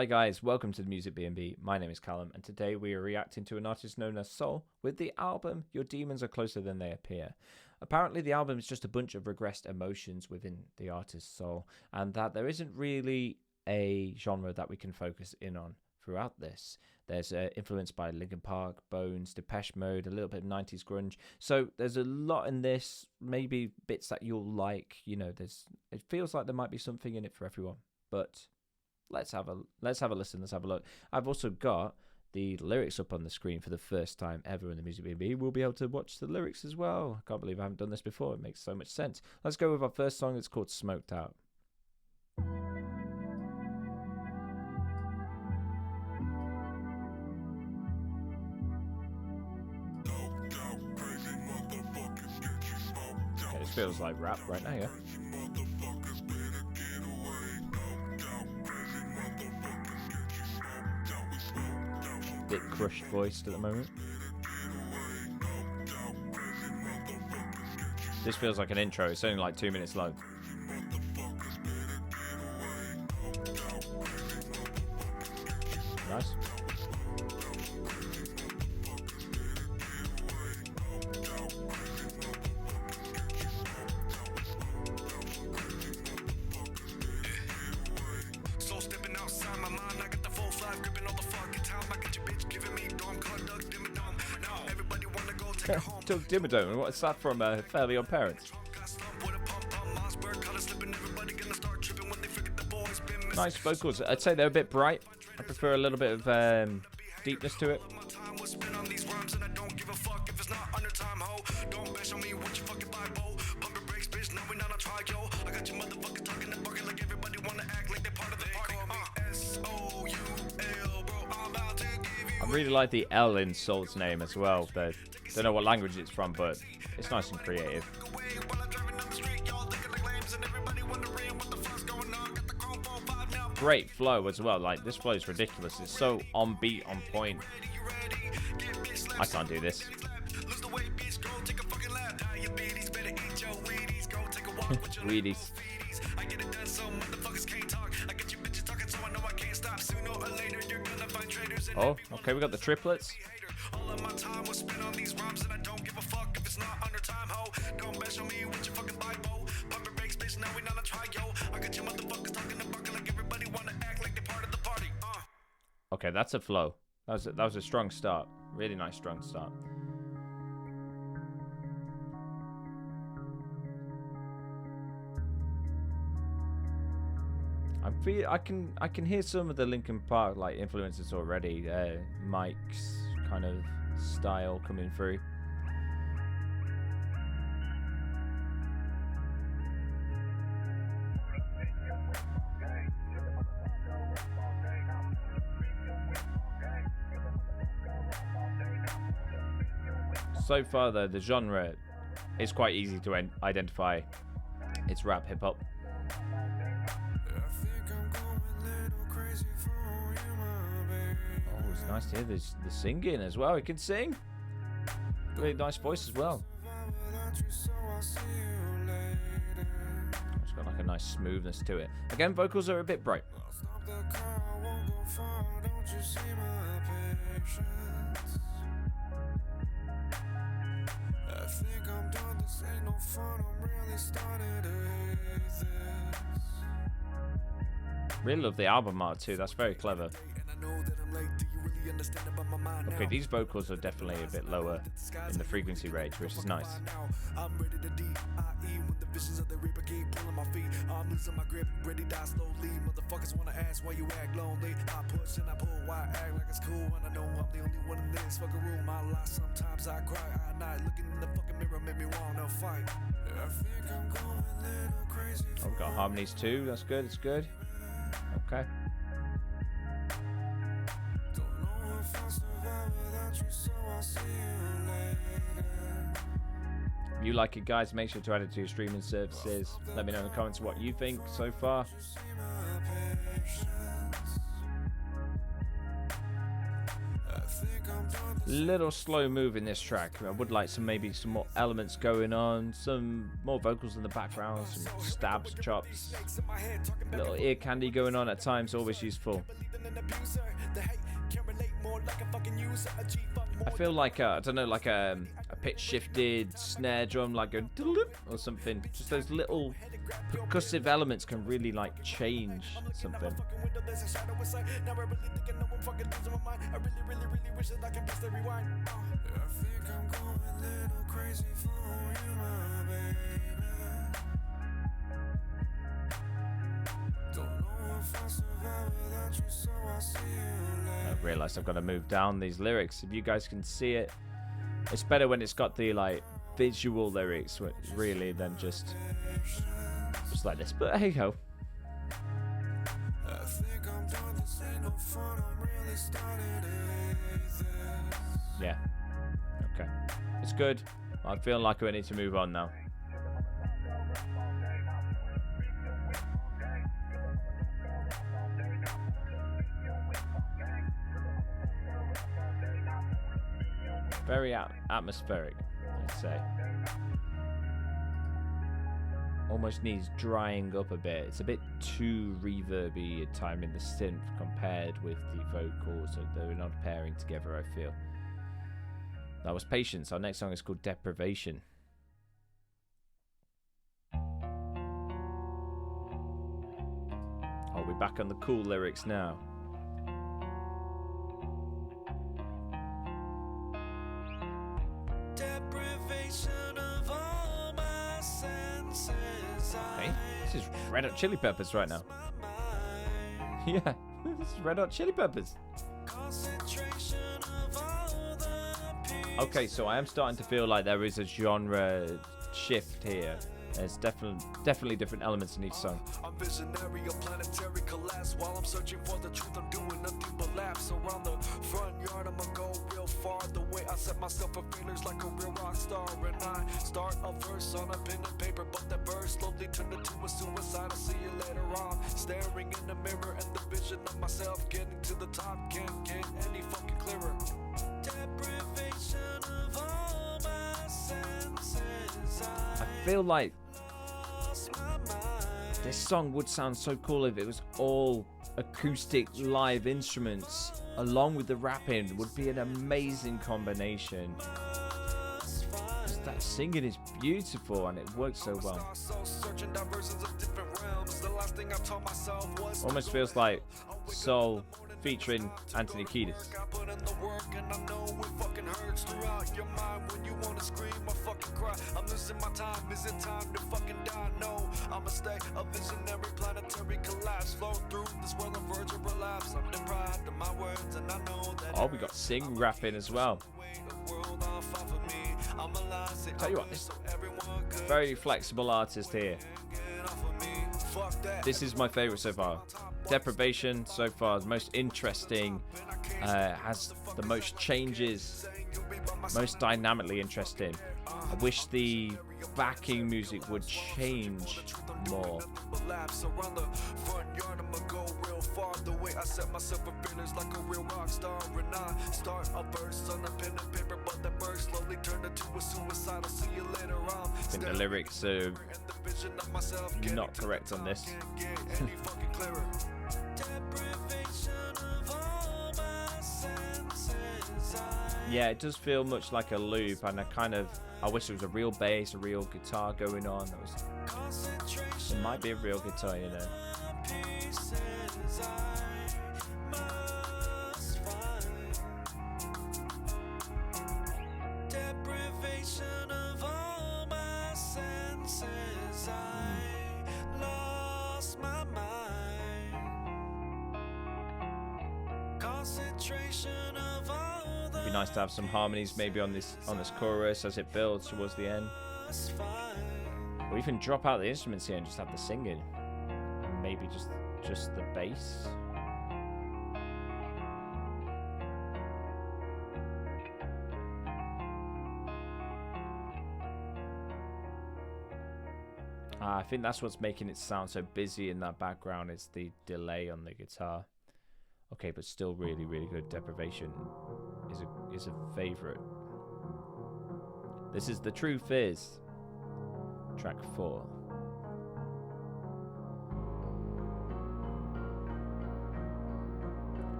Hi guys, welcome to the Music B&B. My name is Callum, and today we are reacting to an artist known as SOUޅwith the album Your Demons Are Closer Than They Appear. Apparently the album is just a bunch of regressed emotions within the artist's soul, and that there isn't really a genre that we can focus in on throughout this. There's influence by Linkin Park, Bones, Depeche Mode, a little bit of 90s grunge. So there's a lot in this, maybe bits that you'll like. You know, it feels like there might be something in it for everyone, but let's have a listen. Let's have a look. I've also got the lyrics up on the screen for the first time ever in the Music B&B. We'll be able to watch the lyrics as well. I can't believe I haven't done this before. It makes so much sense. Let's go with our first song. It's called Smoked Out. Okay, this feels like rap right now, yeah. Bit crushed voiced at the moment. This feels like an intro. It's only like 2 minutes long. Nice. Took Dimmadome. What's that from? Fairly Odd Parents. Nice vocals. I'd say they're a bit bright. I prefer a little bit of deepness to it. I really like the L in SOUL's name as well. Don't know what language it's from, but it's nice and creative. Great flow as well. Like, this flow is ridiculous. It's so on beat, on point. I can't do this. Wheaties. Oh, okay, we got the triplets. Okay, that's a flow. That was a strong start. Really nice strong start. I can hear some of the Linkin Park like influences already. Mike's kind of style coming through. So far though, the genre is quite easy to identify. It's rap, hip hop. Oh, it's nice to hear the singing as well. He can sing. Really nice voice as well. It's got like a nice smoothness to it. Again, vocals are a bit bright. Really love the album art too. That's very clever. Okay, these vocals are definitely a bit lower in the frequency range, which is nice. Oh, we've got harmonies too. That's good. It's good. Okay. If you like it, guys, make sure to add it to your streaming services. Let me know in the comments what you think so far. Little slow move in this track. I would like maybe some more elements going on, some more vocals in the background, some stabs, chops, a little ear candy going on at times, always useful. I feel like I don't know, like a pitch shifted snare drum, like a or something. Just those little percussive elements can really like change something. I realized I've got to move down these lyrics. If you guys can see it, it's better when it's got the like visual lyrics really than just like this, but hey ho. Yeah, okay, it's good. I feel like we need to move on now. Very atmospheric, I'd say. Almost needs drying up a bit. It's a bit too reverby at time in the synth compared with the vocals. So they're not pairing together, I feel. That was Patience. Our next song is called Deprivation. I'll be back on the cool lyrics now. Okay, this is Red Hot Chili Peppers right now. Yeah, this is Red Hot Chili Peppers. Okay, so I am starting to feel like there is a genre shift here. There's definitely different elements in each song. I'm visionary, a planetary collapse. While I'm searching for the truth, I'm doing nothing but laps around the front yard. I'ma go real far. The way I set myself for feelers like a real rock star. And I start a verse on a pen and paper, but that verse slowly turned into a suicide. I'll see you later on. Staring in the mirror and the vision of myself getting to the top can't get any fucking clearer. Deprivation of all my senses. I feel like this song would sound so cool if it was all acoustic live instruments along with the rapping. Would be an amazing combination. That singing is beautiful and it works so well. Almost feels like SOUL featuring Anthony Kiedis. I'm losing my time. Is it time to fucking die? No, I'ma stay a visionary planetary collapse. Flow through this world of verge of relapse. I'm deprived of my words and I know that. Oh, we got sing rapping as well. Tell you what, this very flexible artist here. This is my favorite so far. Deprivation so far is most interesting, has the most changes, most dynamically interesting. I wish the backing music would change more. The way I set myself for feelings like a real rock star, and I start a verse on a pen and paper, but that verse slowly turned into a suicide. I'll see you later on. I think the lyrics are not correct on this. Yeah, it does feel much like a loop, and I wish there was a real bass, a real guitar going on. It might be a real guitar, you know. Deprivation of all my senses, I lost my mind. Concentration of all the. It'd be nice to have some harmonies maybe on this chorus as it builds towards the end. Or even drop out the instruments here and just have the singing. And maybe just the bass. I think that's what's making it sound so busy in that background. It's the delay on the guitar. Okay, but still really, really good. Deprivation is a is a favorite. This is The Truth Is, track 4.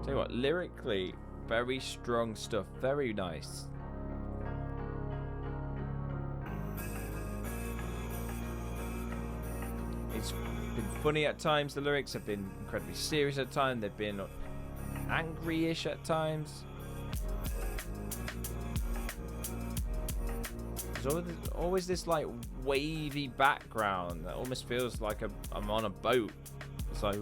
Tell you what, lyrically, very strong stuff, very nice. It's been funny at times, the lyrics have been incredibly serious at times, they've been angry-ish at times. There's always this like wavy background that almost feels like I'm on a boat. It's like,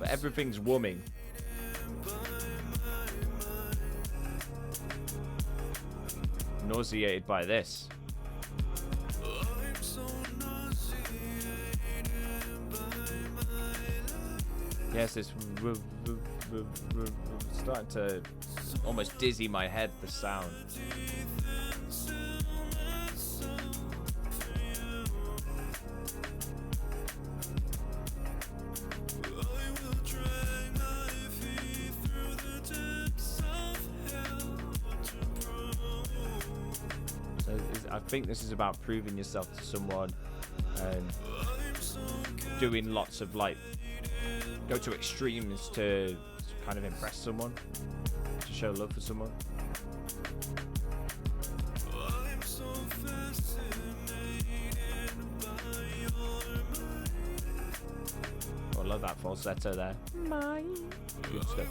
but everything's wumming. Nauseated by this. Yes, it's starting to almost dizzy my head, the sound. So I think this is about proving yourself to someone and doing lots of like go to extremes to kind of impress someone, to show love for someone. Oh, I love that falsetto there. Good stuff.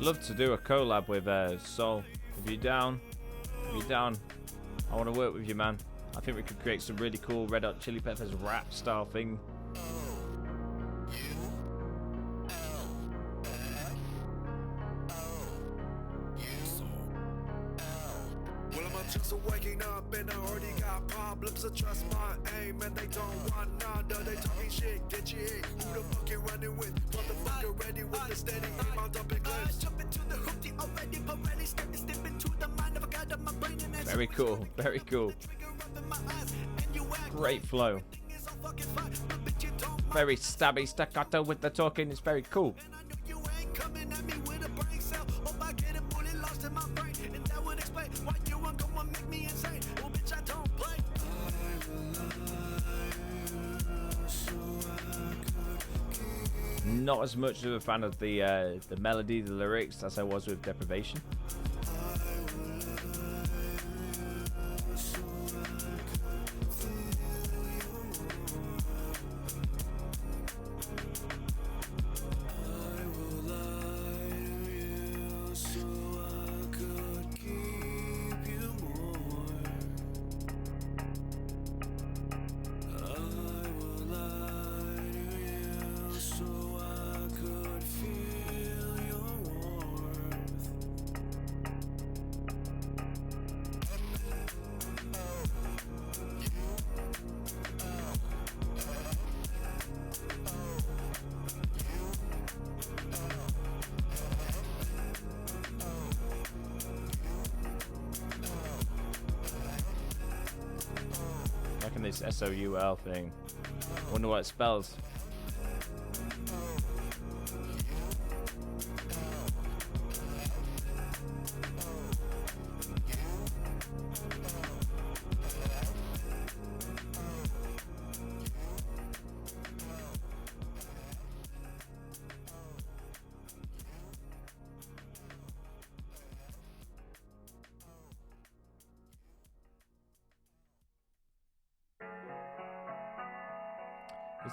Love to do a collab with SOUL. If you're down, I want to work with you, man. I think we could create some really cool Red Hot Chili Peppers rap style thing. Waking up and I already got problems. So trust my aim and they don't want nada. They talking shit, get you hit. Who the fuck you running with? Motherfucker ready with the steady aim. I'll dump it clips. Jump into the hoopty already, but ready. Step into the mind of a guy that my brain in. Very cool, very cool. Great flow. Very stabby staccato with the talking. It's very cool. Not as much of a fan of the melody, the lyrics, as I was with Deprivation. This SOUL thing. Wonder what it spells.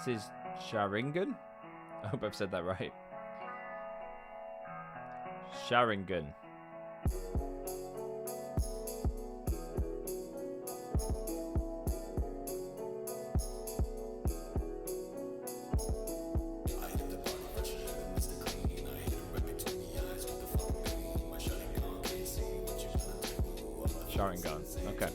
This is Sharingan. I hope I've said that right. Sharingan. Sharingan. Okay.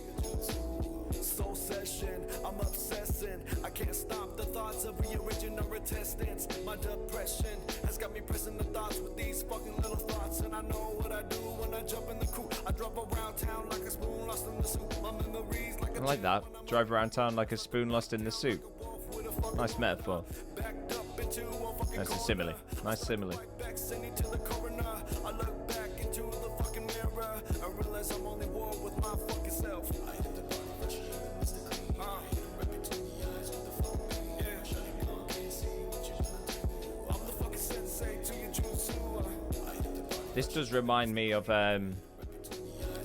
I'm obsessing. I can't stop the thoughts of rearranging or resistance. My depression has got me pressing the thoughts with these fucking little thoughts. And I know what I do when I jump in the coupe. I drop a around town like a spoon lost in the soup. My memories like I like that. Drive around town like a spoon lost in the soup. Nice metaphor. That's a simile. Nice simile. I look back into the fucking mirror. I realize I'm only war with my fucking self. I hit the body pressure, Mr. Clean. Rip it to the eyes with the phone. Yeah. Can't see what you're gonna do. I'm the fucking sensei to your jutsu. I hit the body. This does remind me of a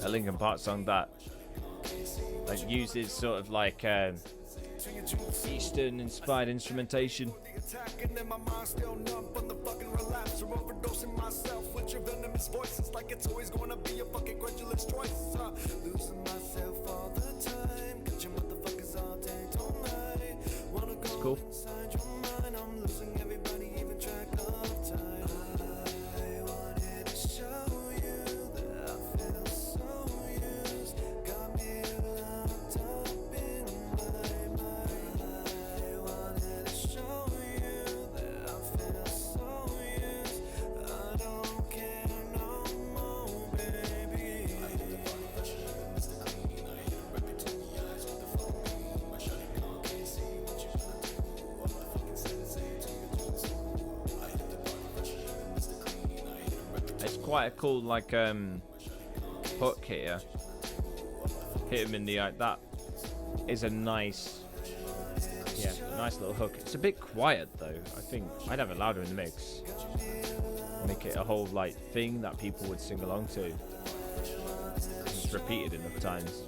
Linkin Park song that like uses sort of like Eastern inspired instrumentation. Attacking in my mind still numb from the fucking relapse or overdosing myself with your venomous voices like it's always gonna be a fucking credulous choice. Losing myself all the time, got your motherfuckers all day, don't lie. Wanna go Cool. inside your mind, I'm losing everybody, even track of time. I wanted to show you that I feel so used, got me locked up in my mind. I wanted to show you that I feel so used, I don't care no more, baby. I hit the body pressure, Mr. Clean. I hit a rip it to the eyes with the phone beam. My shawty gone, can't see what you're gonna do. I'm the fucking sensei to your jutsu. I hit the body pressure, Mr. Clean. I hit a rip it to It's quite a cool like hook here. Hit him in the eye. That is a nice, yeah, nice little hook. It's a bit quiet though. I think I'd have it louder in the mix. Make it a whole like thing that people would sing along to. It's repeated enough times.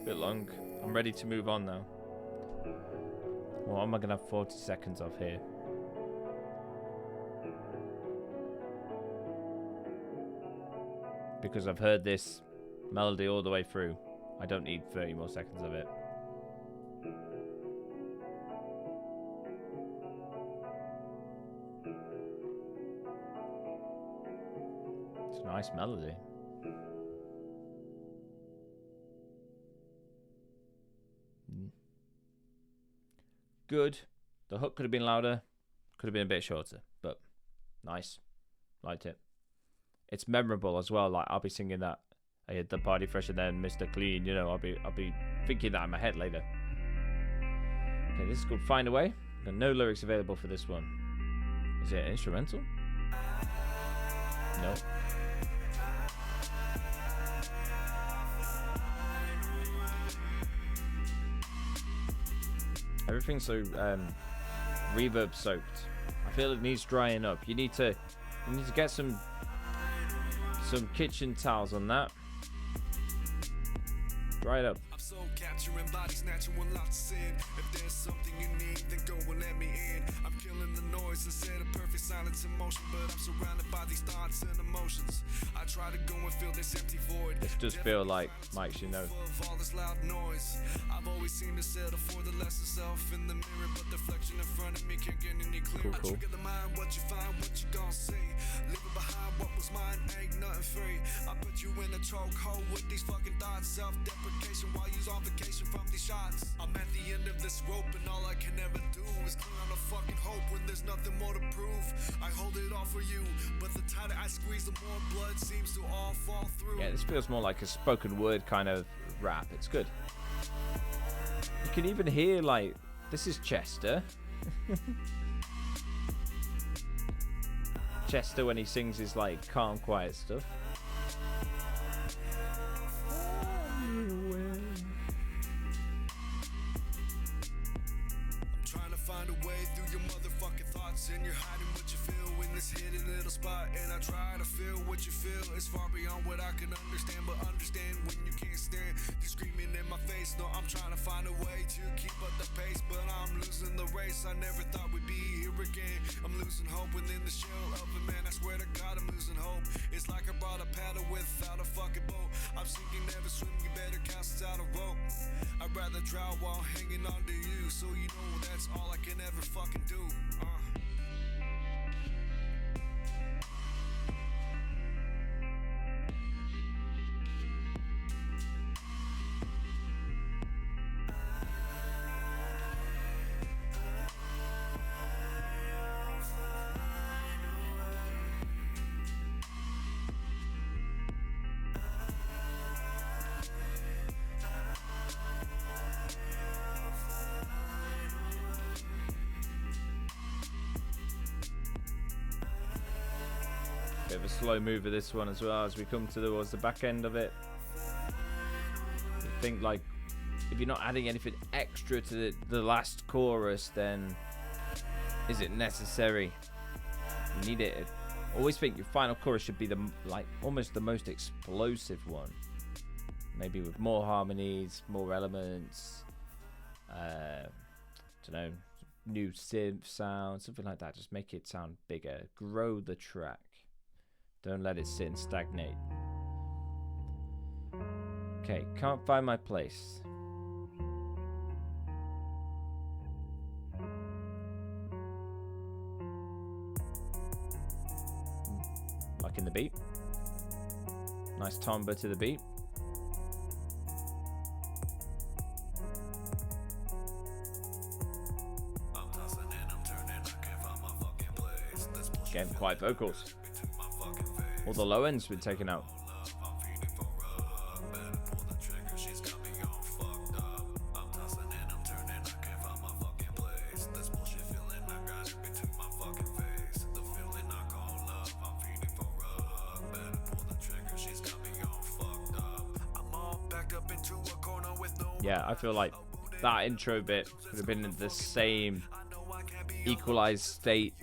Bit long. I'm ready to move on now. Well, am I gonna have 40 seconds of here? Because I've heard this melody all the way through. I don't need 30 more seconds of it. It's a nice melody. Good. The hook could have been louder, could have been a bit shorter, but nice. Liked it. It's memorable as well. Like I'll be singing that. I hit the party fresher than Mr. Clean. You know, I'll be thinking that in my head later. Okay, this is called Find a Way. Got no lyrics available for this one. Is it instrumental? No. Everything's so reverb soaked. I feel it needs drying up. You need to get some kitchen towels on that. Dry it up. I'm so capturing body snatching with lots of sin. If there's something you need, then go and let me in. I'm killing the noise instead of perfect silence and motion, but I'm surrounded by these thoughts and emotions. I try to go and fill this empty void. This does feel like Mike's, you know. All this loud noise. I've always seemed to settle for the lesser self in the mirror, but the reflection in front of me can't get any clearer. Cool. I trigger the mind, what you find, what you gon' see. Leaving behind what was mine, ain't nothing free. I put you in a chokehold with these fucking thoughts, self-deprecation while you's on vacation from these shots. I'm at the end of this rope and all I can ever do is cling on a fucking hope when there's nothing more to prove. I hold it all for you, but the tighter I squeeze, the more blood seems to all fall through. Yeah, this feels more like a spoken word kind of rap. It's good. You can even hear like this is Chester. Chester when he sings his like calm, quiet stuff. Trying to find a way through your motherfucking thoughts, and you're hiding what you feel in this hidden little spot. And I try to feel what you feel. It's far beyond what I can understand, but understand when you can't stand. You screaming in my face. No, I'm trying to find a way to keep up the pace, but I'm losing the race. I never thought we'd be here again. I'm losing hope within the shell of a man. I swear to God, I'm losing hope. It's like I brought a paddle without a fucking boat. I'm sinking, never swim, you better cast out a rope. I'd rather drown while hanging on to you, so you know that's all I can ever fucking do. Bit of a slow mover this one as well as we come towards the back end of it. I think like if you're not adding anything extra to the last chorus, then is it necessary? You need it. I always think your final chorus should be the almost the most explosive one. Maybe with more harmonies, more elements. Don't know, new synth sound, something like that. Just make it sound bigger. Grow the track. Don't let it sit and stagnate. Okay, can't find my place. Liking the beat. Nice timbre to the beat. Again, quiet vocals. All the low ends been taken out. Yeah, I feel like that intro bit could have been in the same equalized state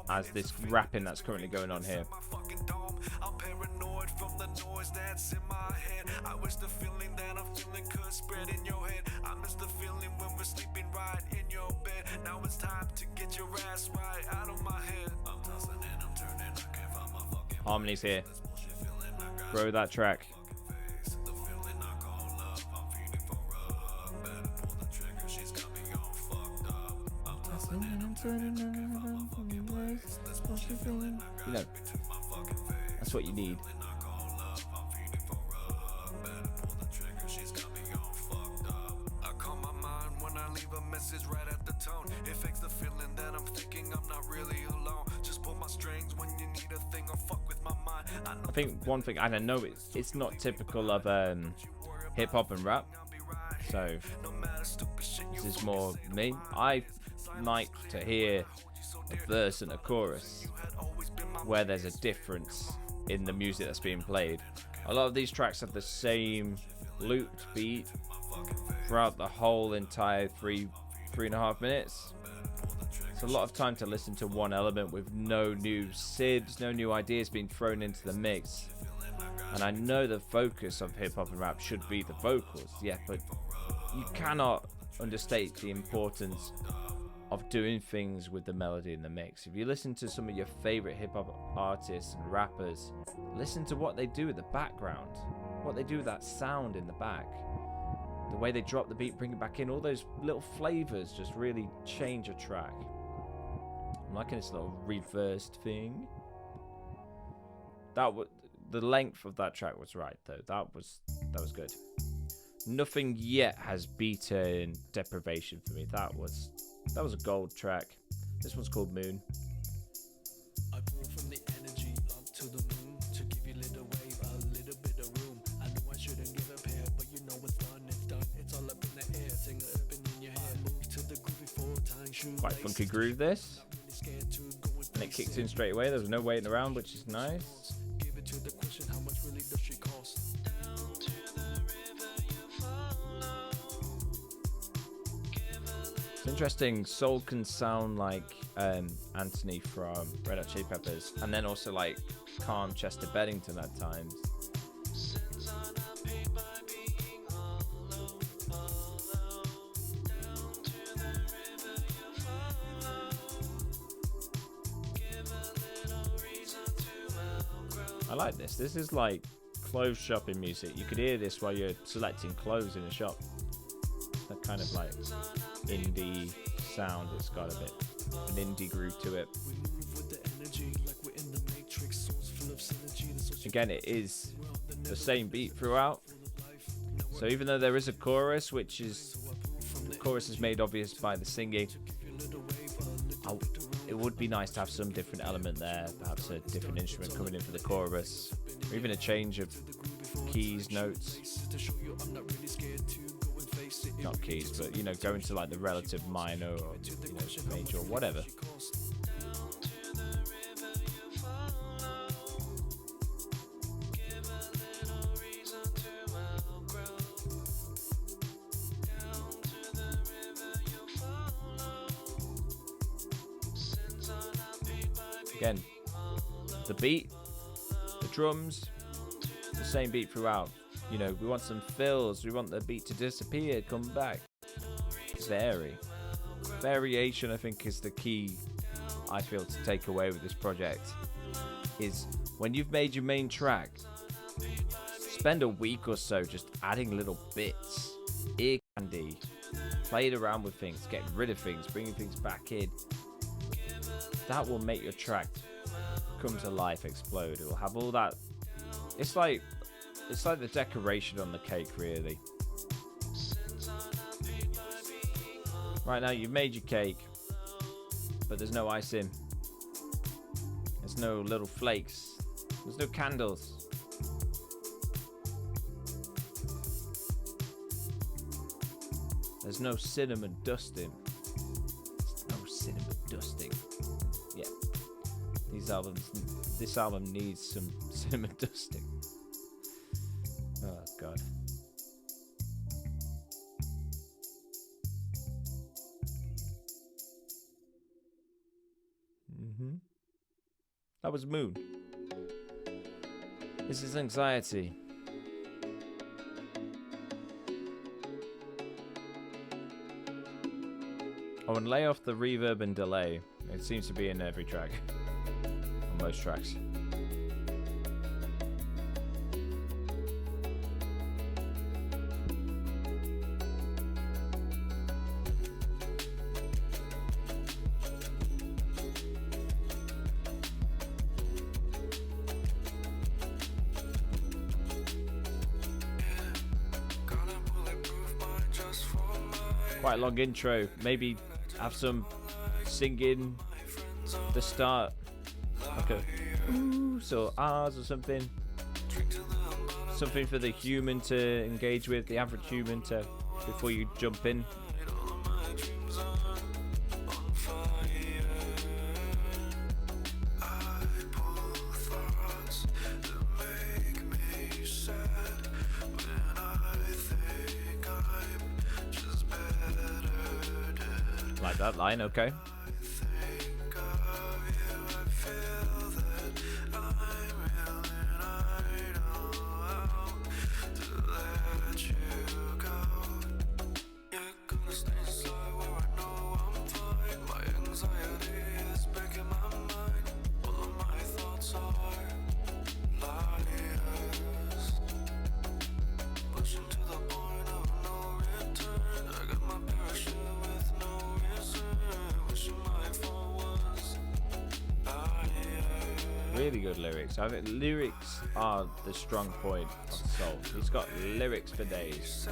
as this rapping that's currently going on here. I'm paranoid from the noise that's in my head. I wish the feeling that I'm feeling could spread in your head. I miss the feeling when we're sleeping right in your bed. Now it's time to get your ass right out of my head. I'm tossing and I'm turning, I can't find my fucking harmonies here. Grow that track. You know, that's what you need. I calm my mind when I leave a message right at the tone. It fakes the feeling that I'm thinking I'm not really alone. Just pull my strings when you need a thing or fuck with my mind. I think one thing, and I know it's not typical of hip hop and rap, so this is more me. I like to hear a verse and a chorus where there's a difference in the music that's being played. A lot of these tracks have the same looped beat throughout the whole entire three and a half minutes. It's a lot of time to listen to one element with no new SIDs, no new ideas being thrown into the mix. And I know the focus of hip hop and rap should be the vocals, yeah, but you cannot understate the importance of doing things with the melody in the mix. If you listen to some of your favorite hip hop artists and rappers, listen to what they do with the background, what they do with that sound in the back, the way they drop the beat, bring it back in. All those little flavors just really change a track. I'm liking this little reversed thing. The length of that track was right though. That was good. Nothing yet has beaten Deprivation for me. That was a gold track. This one's called Moon. I pull from the energy up to the moon to give you a little wave, a little bit of room. I know I shouldn't give up here, but you know it's done. It's done. It's all up in the air. Sing it up in your head. Move to the groovy 4-time shoe. Quite funky groove this. And it kicks in straight away. There's no waiting around, which is nice. Give it to the question, how much really does she cost? It's interesting. Soul can sound like Anthony from Red Hot Chili Peppers, and then also like calm Chester Bennington at times. I like this. This is like clothes shopping music. You could hear this while you're selecting clothes in a shop. That kind of like indie sound. It's got a bit an indie groove to it. Again, it is the same beat throughout. So even though there is a chorus, which is the chorus is made obvious by the singing, it would be nice to have some different element there, perhaps a different instrument coming in for the chorus, or even a change of keys, notes. Not keys, but you know, going to like the relative minor or you know, major or whatever. Again, the beat, the drums, the same beat throughout. You know, we want some fills, we want the beat to disappear, come back. Vary. Variation, I think, is the key, I feel, to take away with this project. Is when you've made your main track, spend a week or so just adding little bits, ear candy, playing around with things, getting rid of things, bringing things back in. That will make your track come to life, explode. It will have all that. It's like the decoration on the cake, really. Right now, you've made your cake, but there's no icing. There's no little flakes. There's no candles. There's no cinnamon dusting. There's no cinnamon dusting. Yeah. This album needs some cinnamon dusting. Oh, God. That was Moon. This is Anxiety. Oh, and lay off the reverb and delay. It seems to be in every track. On most tracks. Quite a long intro. Maybe have some singing the start, like a oohs or ahs or something. Something for the human to engage with, the average human to, before you jump in. Like that line, okay. Really good lyrics. I think lyrics are the strong point of SOUL. He's got lyrics for days.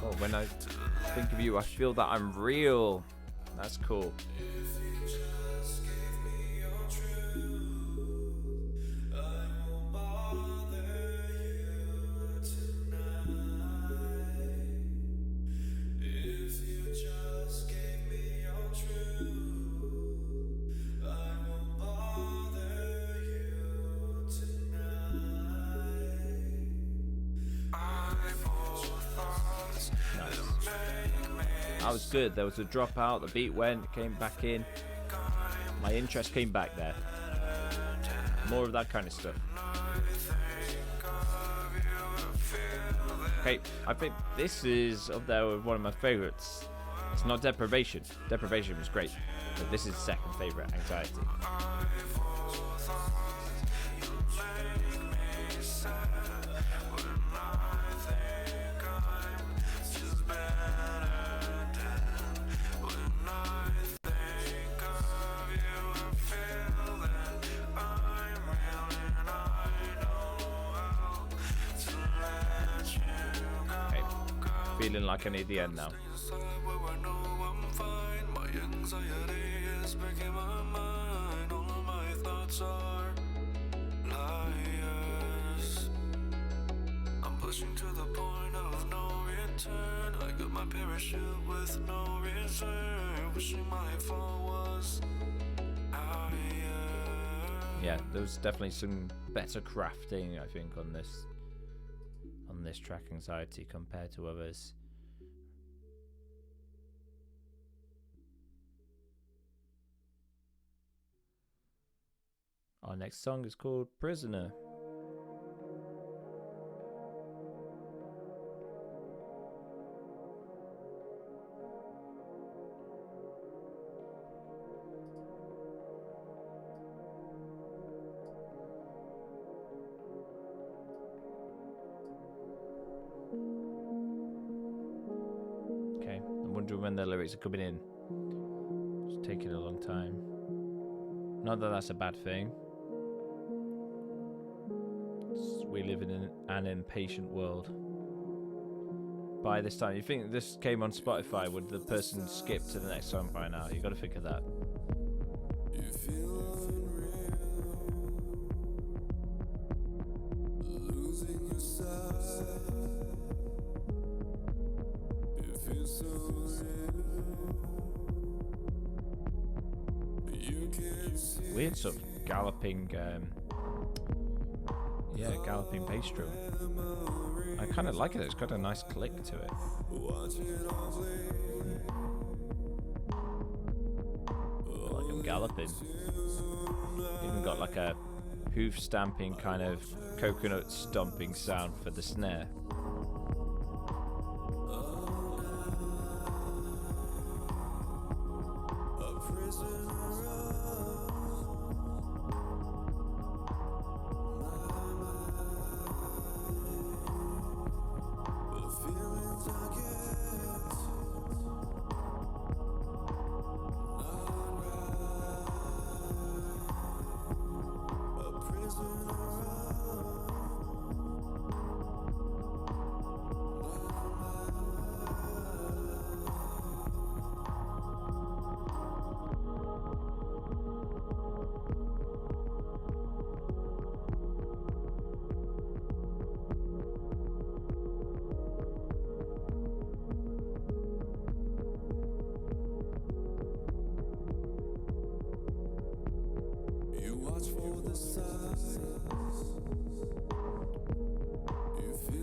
Oh, when I think of you, I feel that I'm real. That's cool. That was good. There was a dropout, the beat went, came back in. My interest came back there. More of that kind of stuff. Okay, I think this is up there with one of my favorites. It's not Deprivation. Deprivation was great, but this is second favorite, Anxiety. Feeling like I need the end now. I'm pushing to the point of no return. I got my parachute with no reserve. Wishing my fall was higher. Yeah, there was definitely some better crafting, I think, on this track, Anxiety, compared to others. Our next song is called Prisoner. When the lyrics are coming in, it's taking a long time. Not that that's a bad thing. We live in an impatient world. By this time, you think this came on Spotify, would the person skip to the next song by now? You got to think of that. You feel unreal, losing yourself. You feel so weird sort of galloping, galloping bass drum. I kind of like it. It's got a nice click to it. Like I'm galloping. Even got like a hoof stamping kind of coconut stomping sound for the snare.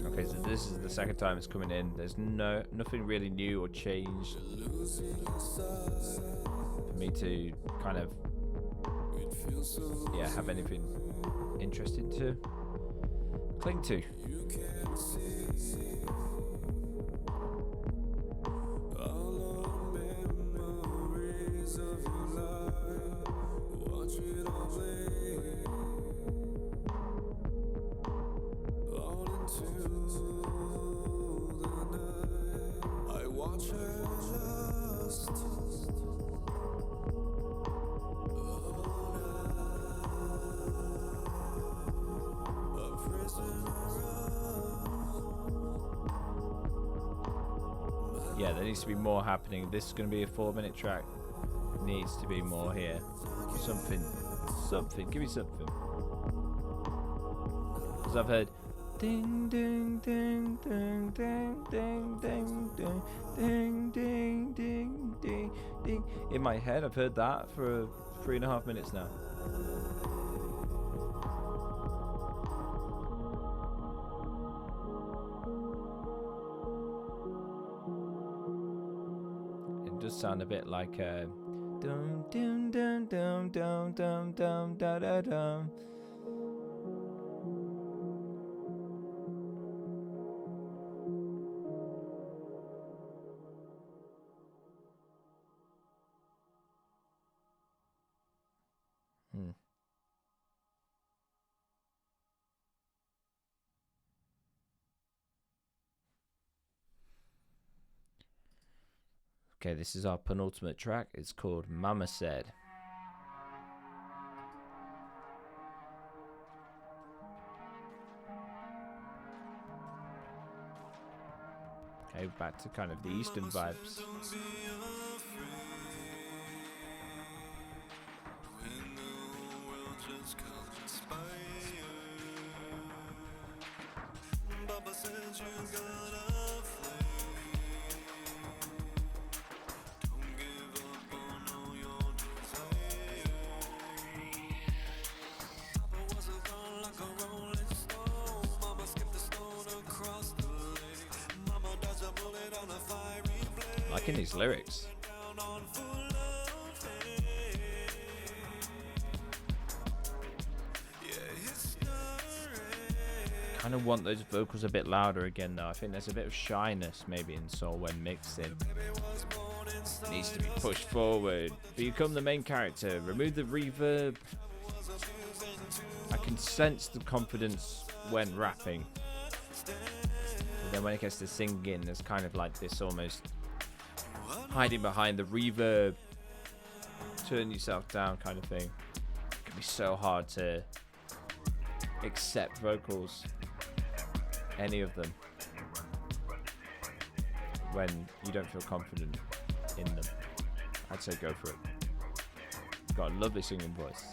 Okay, so this is the second time it's coming in. There's nothing really new or changed for me to kind of have anything interesting to cling to. Yeah, there needs to be more happening. This is going to be a 4-minute track. Needs to be more here. Something. Give me something. Because I've heard ding ding ding ding ding ding ding ding ding ding ding ding ding in my head. I've heard that for 3.5 minutes now. It does sound a bit like dum dum dum dum dum dum dum da da dum. Okay, this is our penultimate track. It's called Mama Said. Okay, back to kind of the Eastern vibes. Liking these lyrics. Kind of want those vocals a bit louder again though. I think there's a bit of shyness maybe in soul when mixing. Needs to be pushed forward. Become the main character. Remove the reverb. I can sense the confidence when rapping. But then when it gets to singing, there's kind of like this almost hiding behind the reverb, turn yourself down kind of thing. It can be so hard to accept vocals, any of them, when you don't feel confident in them. I'd say go for it. Got a lovely singing voice.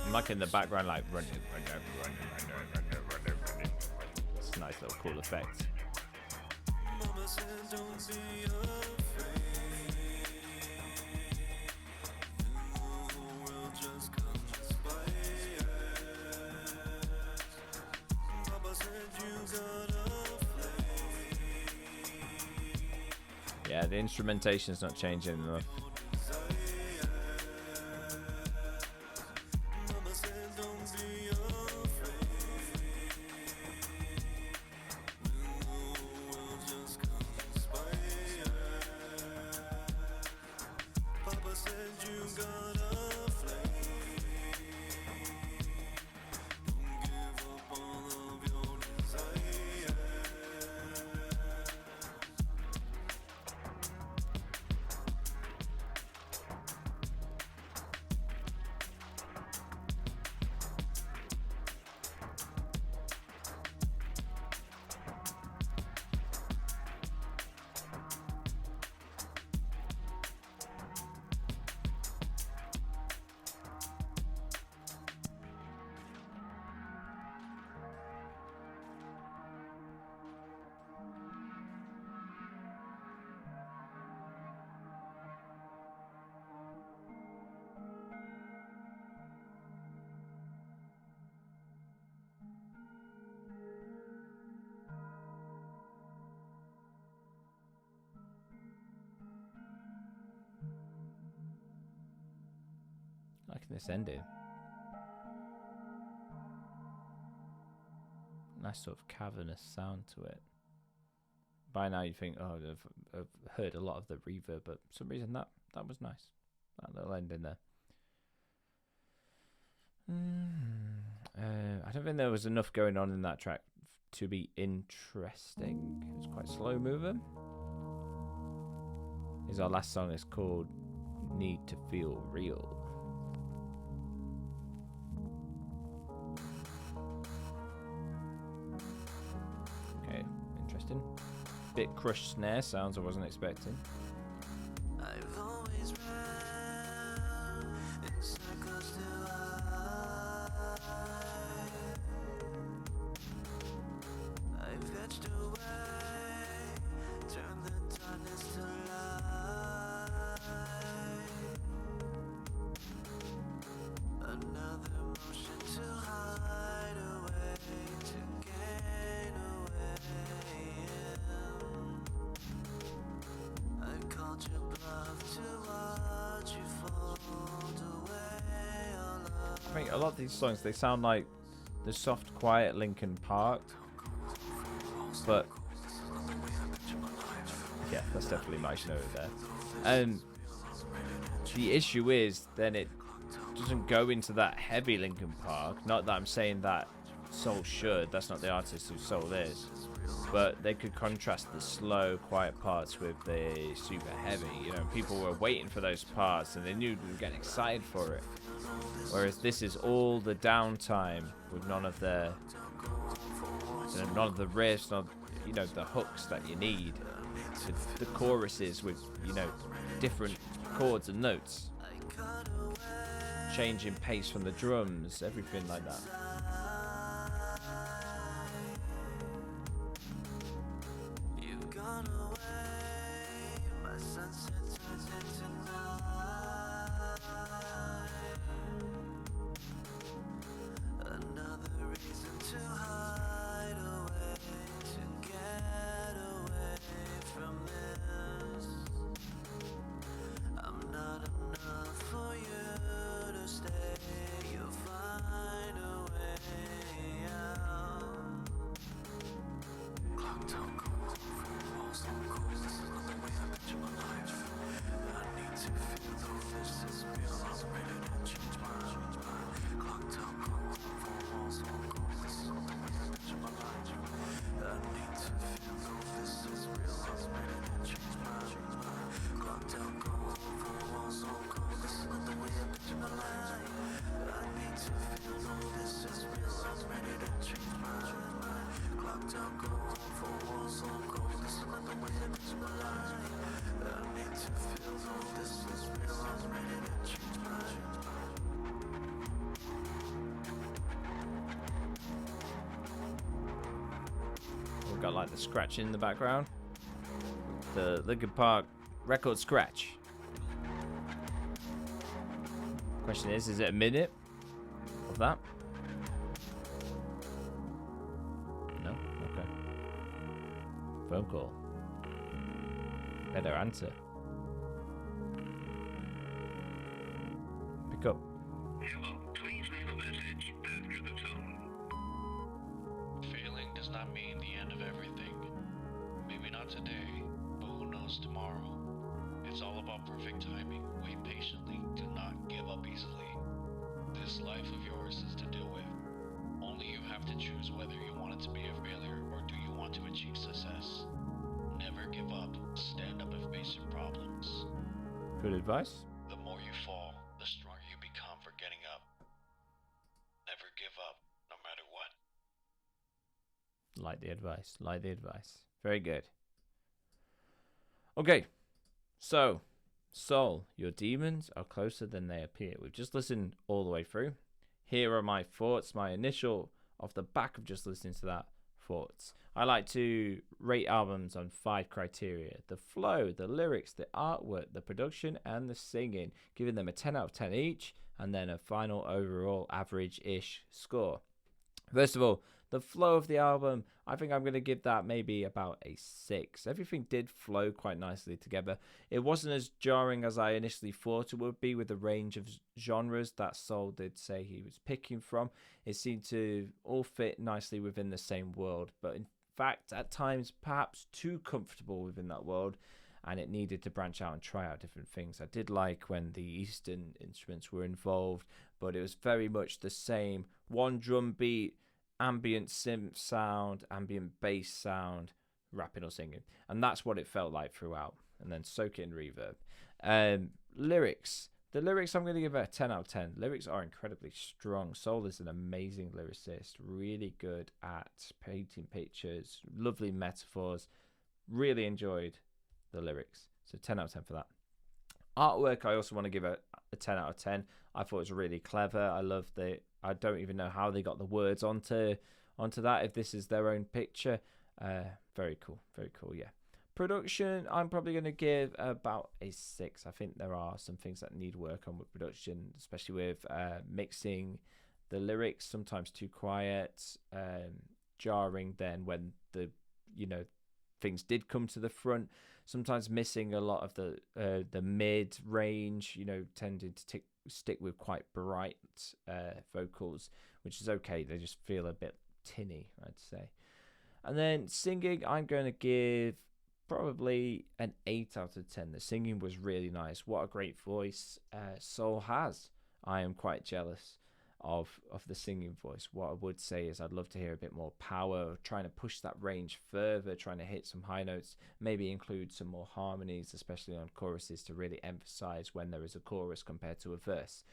I'm like in the background, like running. It's a nice little cool effect. Yeah, the instrumentation's not changing enough. Liking this ending. Nice sort of cavernous sound to it. By now you think, oh, I've heard a lot of the reverb, but for some reason that was nice. That little ending there. I don't think there was enough going on in that track to be interesting. It was quite slow moving. Here's our last song. It's called Need to Feel Real. Okay, interesting. Bit crushed snare sounds I wasn't expecting. I've always run in circles till I've fetched away I think a lot of these songs, they sound like the soft, quiet Linkin Park, but yeah, that's definitely my note there. And the issue is, then it doesn't go into that heavy Linkin Park. Not that I'm saying that SOUΛ should. That's not the artist who SOUL is. But they could contrast the slow, quiet parts with the super heavy. You know, people were waiting for those parts and they knew they were getting excited for it. Whereas this is all the downtime with none of the riffs, none, you know, the hooks that you need. The choruses with, you know, different chords and notes. Changing pace from the drums, everything like that. We've got like the scratching in the background. The Linkin Park record scratch. Question is it a minute of that? No? Okay. Phone call. Better answer. Pick up. Hello, please leave a message after the tone. Failing does not mean the end of everything. Maybe not today, but who knows tomorrow. It's all about perfect timing. Wait patiently. Do not give up easily. This life of yours is to deal with. Only you have to choose whether you want it to be a failure or do you want to achieve success. Never give up. Stand up if facing problems. Good advice. The more you fall, the stronger you become for getting up. Never give up, no matter what. Like the advice. Like the advice. Very good. Okay. So, SOUL, your demons are closer than they appear. We've just listened all the way through. Here are my thoughts, my initial, off the back of just listening to that, thoughts. I like to rate albums on 5 criteria: the flow, the lyrics, the artwork, the production, and the singing, giving them a 10 out of 10 each, and then a final overall average-ish score. First of all, the flow of the album, I think I'm going to give that maybe about a 6. Everything did flow quite nicely together. It wasn't as jarring as I initially thought it would be with the range of genres that SOUL did say he was picking from. It seemed to all fit nicely within the same world, but in fact, at times, perhaps too comfortable within that world, and it needed to branch out and try out different things. I did like when the Eastern instruments were involved, but it was very much the same. One drum beat, ambient synth sound, ambient bass sound, rapping or singing. And that's what it felt like throughout. And then soak it in reverb. Lyrics. The lyrics, I'm going to give it a 10 out of 10. Lyrics are incredibly strong. SOUL is an amazing lyricist. Really good at painting pictures. Lovely metaphors. Really enjoyed the lyrics. So 10 out of 10 for that. Artwork, I also want to give it a 10 out of 10. I thought it was really clever. I love the... I don't even know how they got the words onto that, if this is their own picture. Very cool, yeah. Production, I'm probably going to give about a 6. I think there are some things that need work on with production, especially with mixing the lyrics, sometimes too quiet, jarring then when the, you know, things did come to the front, sometimes missing a lot of the mid range, you know, tending to stick with quite bright vocals, which is okay. They just feel a bit tinny, I'd say. And then singing, I'm going to give probably an 8 out of 10. The singing was really nice. What a great voice SOUL has. I am quite jealous of the singing voice. What I would say is I'd love to hear a bit more power, trying to push that range further, trying to hit some high notes, maybe include some more harmonies, especially on choruses, to really emphasize when there is a chorus compared to a verse.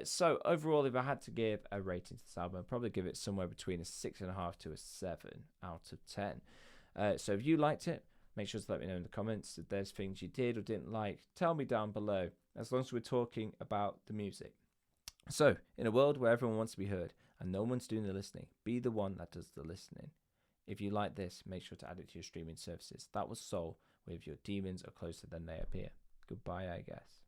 So overall, if I had to give a rating to this album, I'd probably give it somewhere between a 6.5 to a 7 out of 10. So if you liked it, make sure to let me know in the comments. If there's things you did or didn't like, tell me down below, as long as we're talking about the music. So, in a world where everyone wants to be heard and no one's doing the listening, be the one that does the listening. If you like this, make sure to add it to your streaming services. That was SOUL with Your Demons Are Closer Than They Appear. Goodbye, I guess.